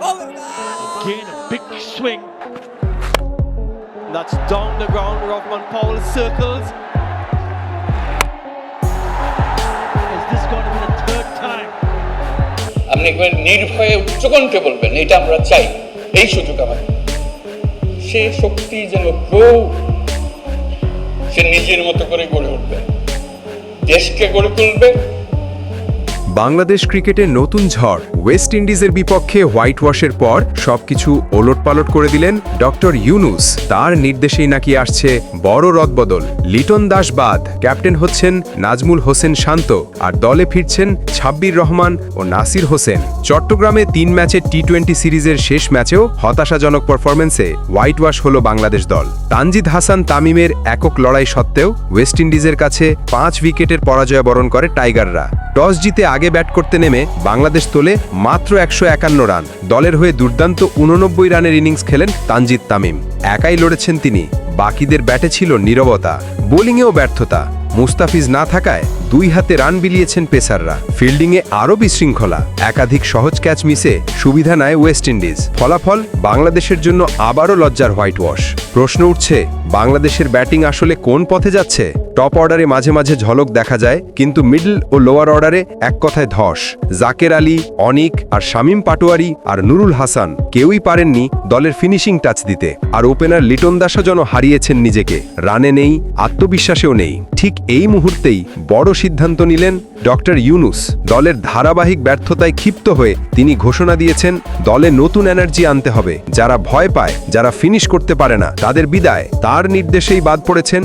Again, a big swing. That's down the ground. Rothman Powell circles. Is this going to be the third time? আপনি একবার নির্ভয়ে উচ্চকণ্ঠে বলবেন এটা আমরা চাই, এই সুযোগ আমার। সে শক্তি যেন সে নিজের মতো করে গড়ে উঠবে, দেশকে গড়ে তুলবে। বাংলাদেশ ক্রিকেটের নতুন ঝড়। ওয়েস্ট ইন্ডিজের বিপক্ষে হোয়াইট ওয়াশের পর সবকিছু ওলটপালট করে দিলেন ডক্টর ইউনুস। তার নির্দেশেই নাকি আসছে বড় রদবদল। লিটন দাস বাদ, ক্যাপ্টেন হচ্ছেন নাজমুল হোসেন শান্ত, আর দলে ফিরছেন ছাব্বির রহমান ও নাসির হোসেন। চট্টগ্রামে 3 ম্যাচের টি-20 সিরিজের শেষ ম্যাচেও হতাশাজনক পারফরম্যান্সে হোয়াইট ওয়াশ হল বাংলাদেশ দল। তানজিদ হাসান তামিমের একক লড়াই সত্ত্বেও ওয়েস্ট ইন্ডিজের কাছে 5 উইকেটের পরাজয় বরণ করে টাইগাররা। টস জিতে আগে ব্যাট করতে নেমে বাংলাদেশ তোলে মাত্র 151 রান। দলের হয়ে দুর্দান্ত 89 রানের ইনিংস খেলেন তানজিদ তামিম। একাই লড়েছেন তিনি, বাকিদের ব্যাটে ছিল নীরবতা। বোলিংয়েও ব্যর্থতা। মুস্তাফিজ না থাকায় 2 হাতে রান বিলিয়েছেন পেসাররা। ফিল্ডিংয়ে আরও বিশৃঙ্খলা। একাধিক সহজ ক্যাচ মিসে সুবিধা নেয় ওয়েস্ট ইন্ডিজ। ফলাফল বাংলাদেশের জন্য আবারও লজ্জার হোয়াইট ওয়াশ। প্রশ্ন উঠছে, বাংলাদেশের ব্যাটিং আসলে কোন পথে যাচ্ছে? টপ অর্ডারে মাঝে মাঝে ঝলক দেখা যায়, কিন্তু মিডল ও লোয়ার অর্ডারে এক কথায় ধস। জাকের আলী, অনিক আর শামীম পাটোয়ারি আর নুরুল হাসান কেউই পারেননি দলের ফিনিশিং টাচ দিতে। আর ওপেনার লিটন দাসও যেন হারিয়েছেন নিজেকে। রানে নেই, আত্মবিশ্বাসেও নেই। ঠিক এই মুহূর্তেই বড় সিদ্ধান্ত নিলেন ডক্টর ইউনুস। দলের ধারাবাহিক ব্যর্থতায় ক্ষিপ্ত হয়ে তিনি ঘোষণা দিয়েছেন দলে নতুন এনার্জি আনতে হবে। যারা ভয় পায়, যারা ফিনিশ করতে পারে না, তাদের বিদায়। তার নির্দেশেই বাদ পড়েছেন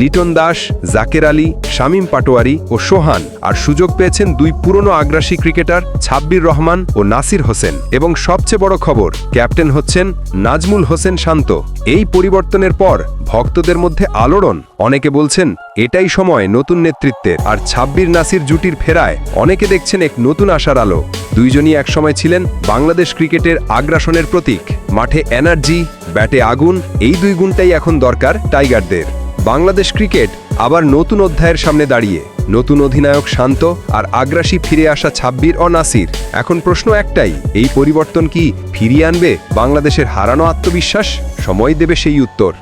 লিটন দাস, জাকের আলী, শামীম পাটোয়ারি ও সোহান। আর সুযোগ পেয়েছেন 2 পুরনো আগ্রাসী ক্রিকেটার ছাব্বির রহমান ও নাসির হোসেন। এবং সবচেয়ে বড় খবর, ক্যাপ্টেন হচ্ছেন নাজমুল হোসেন শান্ত। এই পরিবর্তনের পর ভক্তদের মধ্যে আলোড়ন। অনেকে বলছেন এটাই সময় নতুন নেতৃত্বের। আর ছাব্বির নাসির জুটির ফেরায় অনেকে দেখছেন এক নতুন আশার আলো। দুইজনই একসময় ছিলেন বাংলাদেশ ক্রিকেটের আগ্রাসনের প্রতীক। মাঠে এনার্জি, ব্যাটে আগুন, এই 2 গুণটাই এখন দরকার টাইগারদের। বাংলাদেশ ক্রিকেট আবার নতুন অধ্যায়ের সামনে দাঁড়িয়ে। নতুন অধিনায়ক শান্ত আর আগ্রাসী ফিরে আসা ছাব্বির ও নাসির। এখন প্রশ্ন একটাই, এই পরিবর্তন কি ফিরিয়ে আনবে বাংলাদেশের হারানো আত্মবিশ্বাস? সময় দেবে সেই উত্তর।